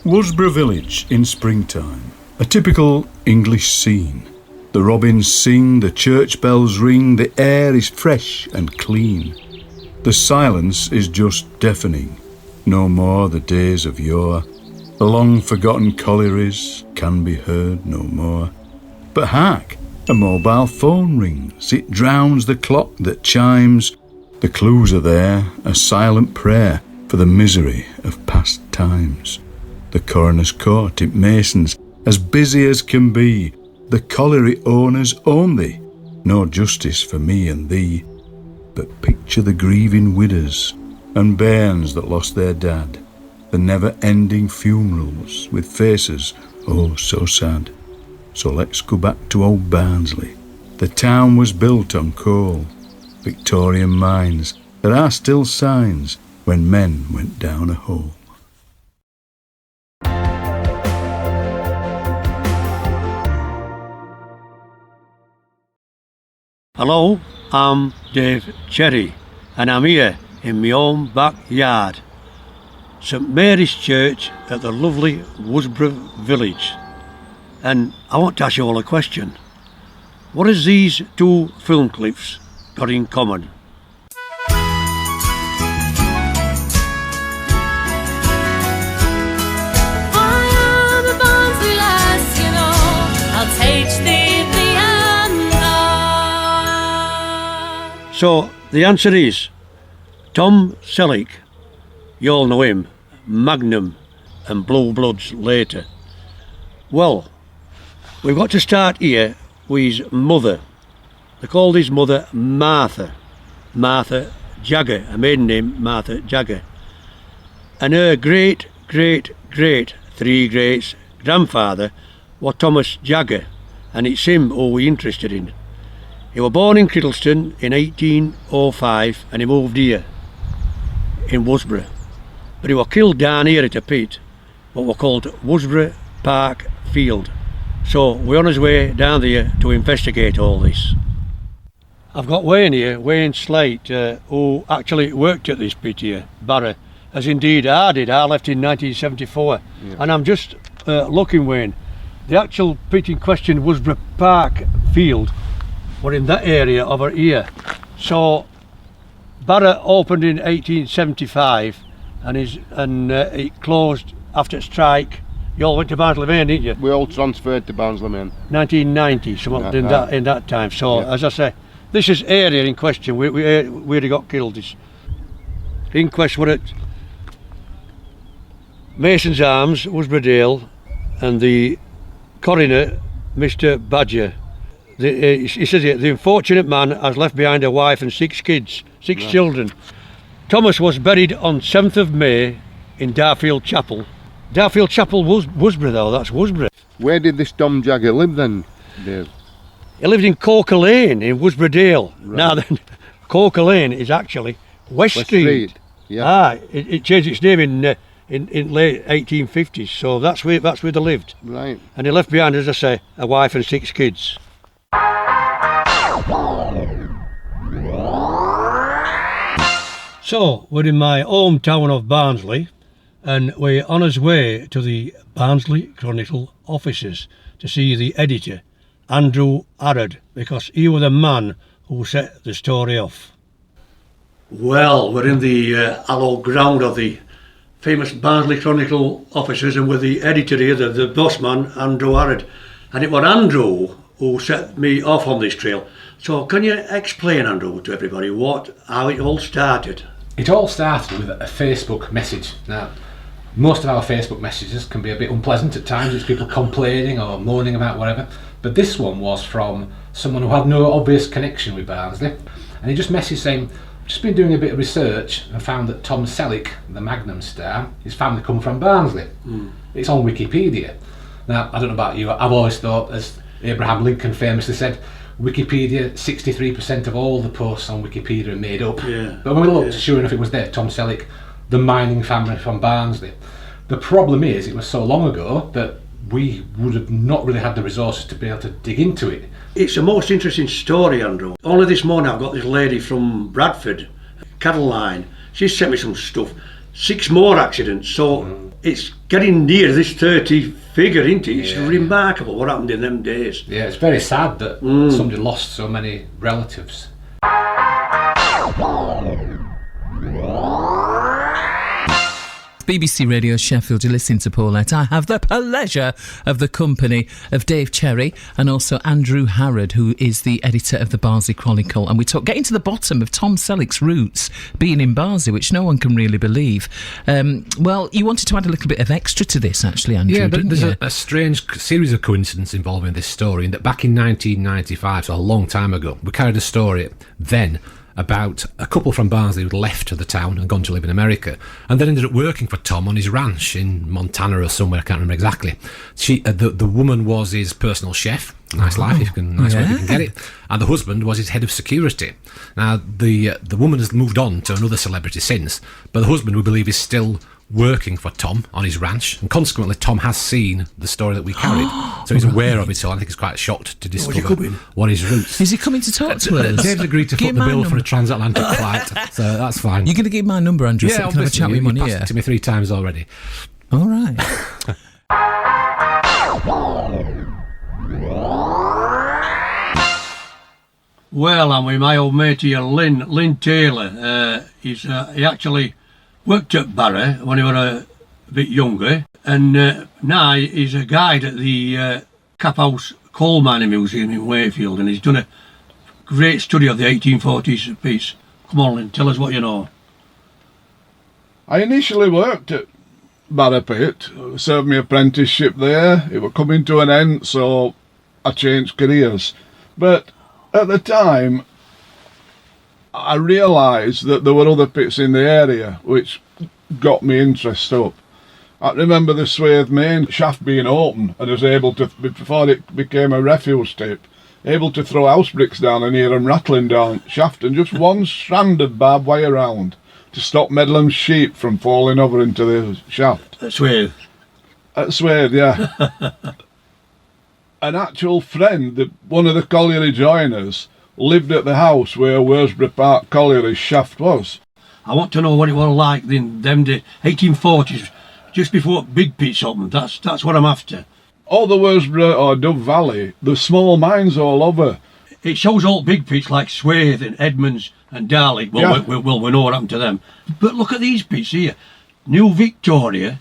Worsbrough village in springtime, a typical English scene. The robins sing, the church bells ring, the air is fresh and clean. The silence is just deafening, no more the days of yore. The long-forgotten collieries can be heard no more. But hark, a mobile phone rings, it drowns the clock that chimes. The clues are there, a silent prayer for the misery of past times. The coroner's court at Mason's, as busy as can be. The colliery owners own thee, no justice for me and thee. But picture the grieving widows and bairns that lost their dad, the never-ending funerals with faces oh so sad. So let's go back to old Barnsley. The town was built on coal, Victorian mines. There are still signs when men went down a hole. Hello, I'm Dave Cherry, and I'm here in my own backyard, St Mary's Church at the lovely Worsbrough village. And I want to ask you all a question. What has these two film clips got in common? I am a Barnsley lass, you know, I'll teach thee the answer. So the answer is Tom Selleck. You all know him, Magnum and Blue Bloods later. Well, we've got to start here with his mother. They called his mother Martha Jagger, her maiden name Martha Jagger. And her great three greats grandfather was Thomas Jagger, and it's him who we're interested in. He was born in Criddleston in 1805 and he moved here in Worsbrough. But he was killed down here at a pit, what were called Worsbrough Park Field. So we're on his way down there to investigate all this. I've got Wayne here, Wayne Sleight, who actually worked at this pit here, Barra, as indeed I did. I left in 1974. Yeah. And I'm just looking, Wayne, the actual pit in question, Worsbrough Park Field, were in that area over here. So Barra opened in 1875 and it closed after a strike. You all went to Barnsley Main, didn't you? We all transferred to Barnsley Main. 1990, something in that time. So as I say, this is area in question where he got killed. This inquest were at Mason's Arms, Worsbrough Dale, and the coroner, Mr. Badger. He says here, the unfortunate man has left behind a wife and 6 kids, 6 children. Thomas was buried on 7th of May in Darfield Chapel. Darfield Chapel was Worsbrough though, that's Worsbrough. Where did this Tom Jagger live then, Dave? He lived in Coker Lane in Worsbrough Dale. Right. Now then, Coker Lane is actually West Street. Yeah. It changed its name in late 1850s, so that's where they lived. Right. And he left behind, as I say, a wife and 6 kids. So, we're in my hometown of Barnsley, and we're on our way to the Barnsley Chronicle offices to see the editor, Andrew Harrod, because he was the man who set the story off. Well, we're in the hallowed ground of the famous Barnsley Chronicle offices, and with the editor here, the boss man, Andrew Harrod. And it was Andrew who set me off on this trail. So can you explain, Andrew, to everybody how it all started? It all started with a Facebook message. Now, most of our Facebook messages can be a bit unpleasant at times. It's people complaining or moaning about whatever. But this one was from someone who had no obvious connection with Barnsley. And he just messaged saying, I've just been doing a bit of research and found that Tom Selleck, the Magnum star, his family come from Barnsley. It's on Wikipedia. Now, I don't know about you, I've always thought, as Abraham Lincoln famously said, Wikipedia, 63% of all the posts on Wikipedia are made up. Yeah. But when we looked, sure enough it was there, Tom Selleck, the mining family from Barnsley. The problem is, it was so long ago that we would have not really had the resources to be able to dig into it. It's the most interesting story, Andrew. Only this morning I've got this lady from Bradford, Caroline. She sent me some stuff. 6 more accidents, so it's getting near this 30 figure, isn't it? It's remarkable what happened in them days. Yeah, it's very sad that somebody lost so many relatives. BBC Radio Sheffield, you're listening to Paulette. I have the pleasure of the company of Dave Cherry and also Andrew Harrod, who is the editor of the Barnsley Chronicle. And we talk getting to the bottom of Tom Selleck's roots being in Barnsley, which no one can really believe. Well, you wanted to add a little bit of extra to this, actually, Andrew, yeah, but didn't there's you? a strange series of coincidences involving this story, in that back in 1995, so a long time ago, we carried a story then about a couple from Barnsley who'd left the town and gone to live in America, and then ended up working for Tom on his ranch in Montana or somewhere, I can't remember exactly. The woman was his personal chef. Nice life, if you can, nice way if you can get it. And the husband was his head of security. Now, the woman has moved on to another celebrity since, but the husband, we believe, is still working for Tom on his ranch, and consequently Tom has seen the story that we carried, so he's aware of it. So I think he's quite shocked to discover what his roots. Is he coming to talk to us? Dave's agreed to foot the bill for a transatlantic flight, so that's fine. You're going to give my number, Andrew, so we can have a chat with him on You've here? passed it to me 3 times already. All right. Well, I'm with my old mate here, Lin Taylor. He actually worked at Barra when he was a bit younger, and now he's a guide at the Cap House Coal Mining Museum in Wayfield, and he's done a great study of the 1840s piece. Come on, Lin, tell us what you know. I initially worked at Barra Pit, served my apprenticeship there. It was coming to an end, so I changed careers. But at the time, I realised that there were other pits in the area which got me interest up. I remember the Swathe main shaft being open, and I was able to, before it became a refuse tip, able to throw house bricks down and hear them rattling down shaft, and just one strand of barbed wire round to stop Medlam's sheep from falling over into the shaft. At Swathe? At Swathe, yeah. An actual friend, one of the colliery joiners, lived at the house where Worsbrough Park Colliery shaft was. I want to know what it was like in them days, 1840s, just before big pits opened. That's what I'm after. All the Worsbrough or Dove Valley, the small mines all over. It shows all big pits like Swathe and Edmonds and Darley. Well, Yeah. we know what happened to them. But look at these pits here. New Victoria,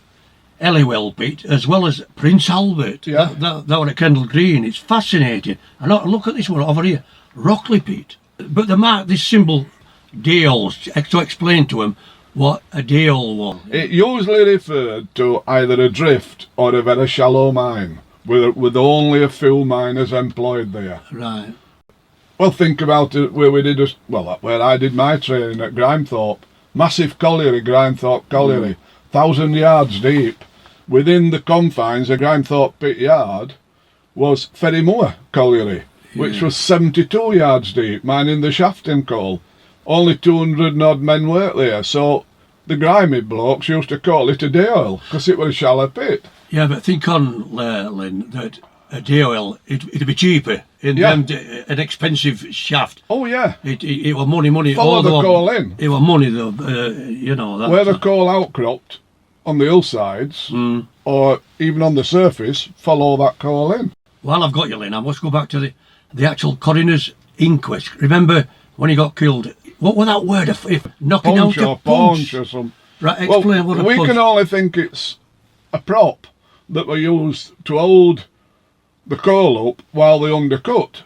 Ellywell pit, as well as Prince Albert. Yeah. That one at Kendall Green. It's fascinating. And look at this one over here, Rockley pit. But they mark this symbol Dales to explain to them what a Dale was. It usually referred to either a drift or a very shallow mine, with only a few miners employed there. Right. Well, think about it, where I did my training at Grimethorpe. Massive colliery, Grimethorpe Colliery, 1,000 yards deep. Within the confines of Grimethorpe Pit Yard was Ferrymoor Colliery, which was 72 yards deep, mining the shafting coal. Only 200 and odd men worked there, so the grimy blokes used to call it a day oil, because it was a shallow pit. Yeah, but think on, Lynn, that a day oil, it'd be cheaper in them, an expensive shaft. Oh, yeah. It was money. Follow the coal in. It was money, though, that. Where the coal outcropped on the hillsides, or even on the surface, follow that coal in. While I've got you, Lynn, I must go back to the actual coroner's inquest. Remember when he got killed? What was that word? If knocking Punch out or a punch? or something. Right, explain what a we punch. can only think it's a prop that were used to hold the coal up while they undercut.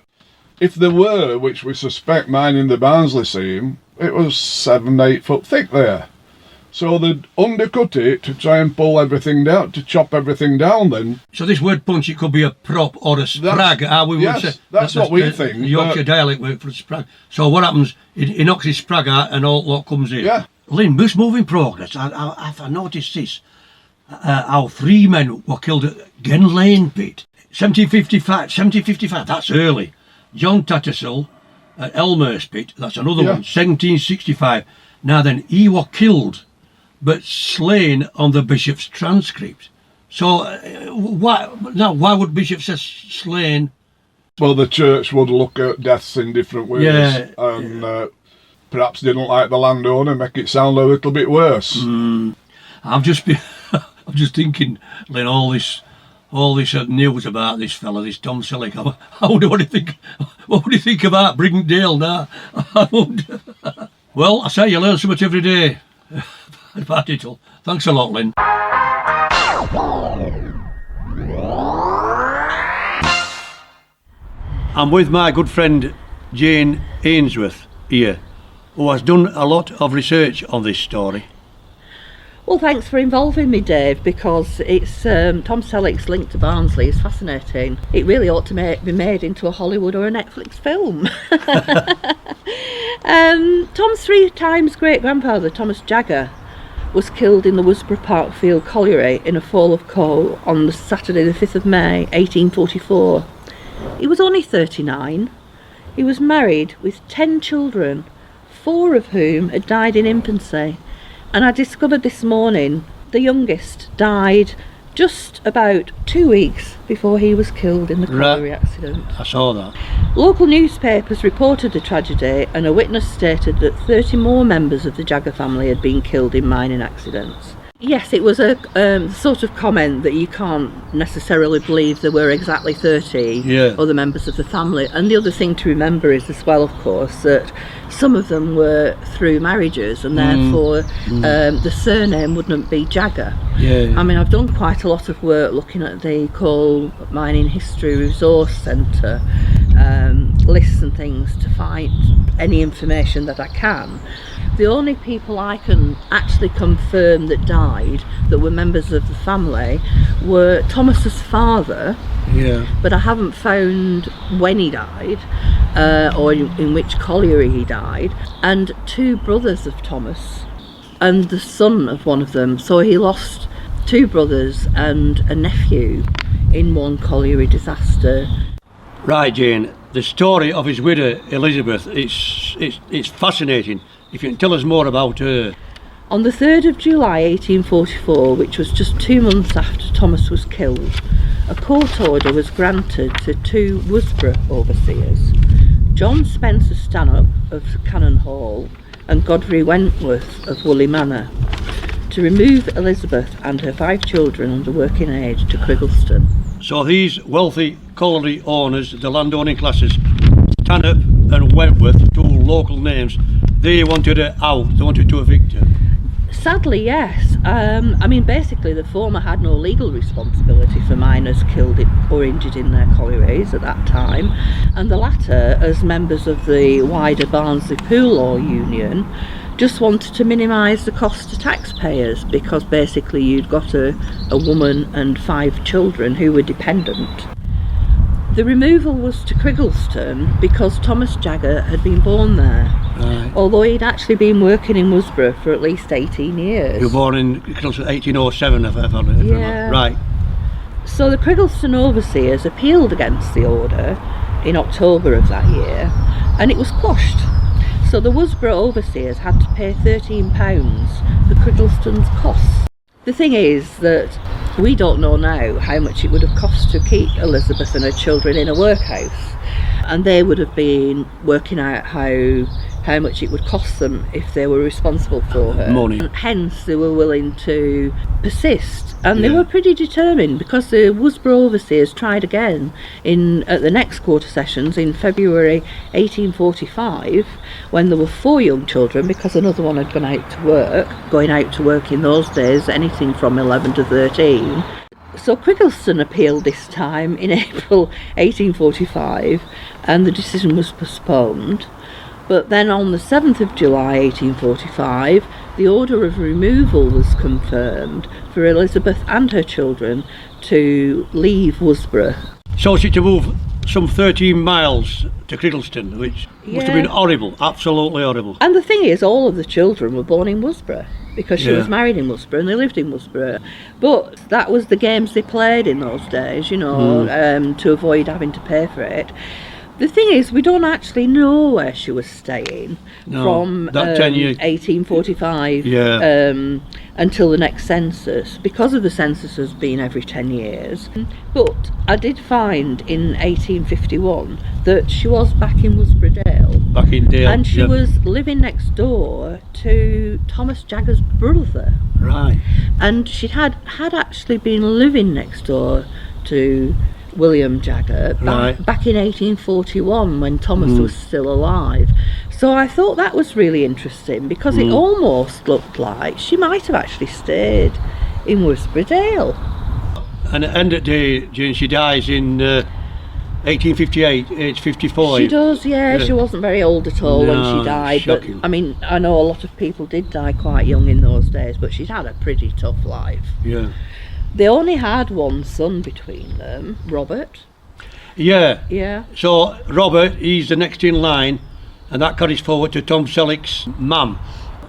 If there were, which we suspect mining the Barnsley seam, it was 7-8 foot thick there. So they'd undercut it to try and pull everything down, to chop everything down then. So this word punch, it could be a prop or a sprag. That's what we think. The Yorkshire dialect word for a sprag. So what happens, he knocks his sprag out and all lot comes in. Yeah. Lynn, this moving progress, I noticed this. How 3 men were killed at Gen Lane pit. 1755, that's early. John Tattersall at Elmer's pit, that's another one, 1765. Now then, he was killed, but slain on the bishop's transcript. So, why would bishop say slain? Well, the church would look at deaths in different ways. Yeah. And perhaps didn't like the landowner, make it sound a little bit worse. I'm just thinking, Lynn, all this news about this fella, this Tom Selleck. What would you think about Brigandale now? I wonder. Well, I say you learn something every day. About it all. Thanks a lot, Lynn. I'm with my good friend Jane Ainsworth here, who has done a lot of research on this story. Well, thanks for involving me, Dave, because it's Tom Selleck's link to Barnsley is fascinating. It really ought to be made into a Hollywood or a Netflix film. Tom's 3 times great-grandfather, Thomas Jagger, was killed in the Worsbrough Parkfield colliery in a fall of coal on the Saturday the 5th of May 1844. He was only 39. He was married with 10 children, 4 of whom had died in infancy. And I discovered this morning the youngest died just about 2 weeks before he was killed in the colliery accident. I saw that. Local newspapers reported the tragedy, and a witness stated that 30 more members of the Jagger family had been killed in mining accidents. Yes, it was a sort of comment that you can't necessarily believe there were exactly 30 other members of the family. And the other thing to remember is as well, of course, that some of them were through marriages, and therefore the surname wouldn't be Jagger. I mean, I've done quite a lot of work looking at the Coal Mining History Resource Centre lists and things to find any information that I can. The only people I can actually confirm that died, that were members of the family, were Thomas's father, but I haven't found when he died, or in which colliery he died, and 2 brothers of Thomas, and the son of one of them. So he lost 2 brothers and a nephew in one colliery disaster. Right, Jane, the story of his widow, Elizabeth, it's fascinating. If you can tell us more about her. On the 3rd of July 1844, which was just 2 months after Thomas was killed, a court order was granted to 2 Worsbrough overseers, John Spencer Stanhope of Cannon Hall and Godfrey Wentworth of Woolley Manor, to remove Elizabeth and her 5 children under working age to Criggleston. So these wealthy colliery owners, the landowning classes, Stanhope and Wentworth, 2 local names, they wanted her out, they wanted to evict her. Sadly, yes. I mean, basically the former had no legal responsibility for miners killed or injured in their collieries at that time, and the latter, as members of the wider Barnsley Pool Law Union, just wanted to minimise the cost to taxpayers, because basically you'd got a woman and 5 children who were dependent. The removal was to Criggleston because Thomas Jagger had been born there, although he'd actually been working in Worsbrough for at least 18 years. You were born in Criggleston 1807, if I remember. Right. So the Criggleston overseers appealed against the order in October of that year, and it was quashed. So the Worsbrough overseers had to pay £13 for Criggleston's costs. The thing is that we don't know now how much it would have cost to keep Elizabeth and her children in a workhouse, and they would have been working out how much it would cost them if they were responsible for her. Money. And hence they were willing to persist, and they were pretty determined, because the Worsbrough overseers tried again at the next quarter sessions in February 1845, when there were 4 young children, because another one had gone out to work. Going out to work in those days, anything from 11 to 13. So Criggleston appealed this time in April 1845, and the decision was postponed. But then on the 7th of July 1845, the order of removal was confirmed for Elizabeth and her children to leave Worsbrough. So she to move some 13 miles to Criggleston, which must have been horrible, absolutely horrible. And the thing is, all of the children were born in Worsbrough, because she was married in Worsbrough and they lived in Worsbrough. But that was the games they played in those days, to avoid having to pay for it. The thing is, we don't actually know where she was staying from 1845 until the next census, because of the censuses being every 10 years. But I did find in 1851 that she was back in Worsbrough Dale. in Dale. And she yeah. was living next door to Thomas Jagger's brother. Right. And she had actually been living next door to William Jagger Right. back in 1841 when Thomas was still alive. So I thought that was really interesting because it almost looked like she might have actually stayed in Worsbrough Dale. And at the end of the day, Jane, she dies in 1858, age 55. She does, yeah. She wasn't very old at all when No, she died. shocking. But I mean, I know a lot of people did die quite young in those days, but she'd had a pretty tough life. Yeah. They only had one son between them, Robert. Yeah. Yeah. So Robert, he's the next in line, and that carries forward to Tom Selleck's mum,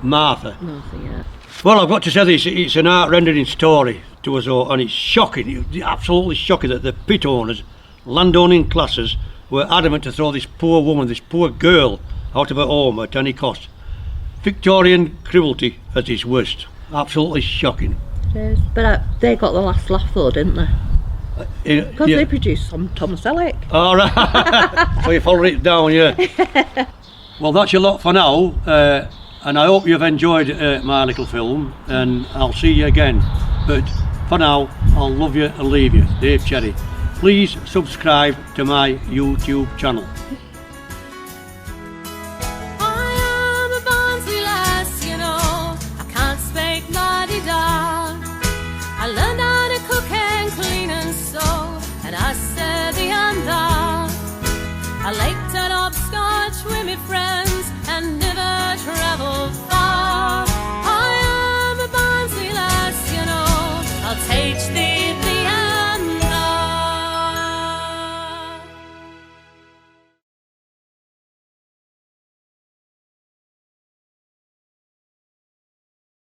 Martha. Nothing yet. Well, I've got to say this, it's an art rendering story to us all, and it's shocking, absolutely shocking that the pit owners, landowning classes, were adamant to throw this poor woman, this poor girl, out of her home at any cost. Victorian cruelty at its worst. Absolutely shocking. It is. But they got the last laugh though, didn't they? Because Yeah. they produced some Tom Selleck. All right. So you followed it down, yeah. Well, that's your lot for now, and I hope you've enjoyed my little film, and I'll see you again. But for now, I'll love you and leave you. Dave Cherry. Please subscribe to my YouTube channel.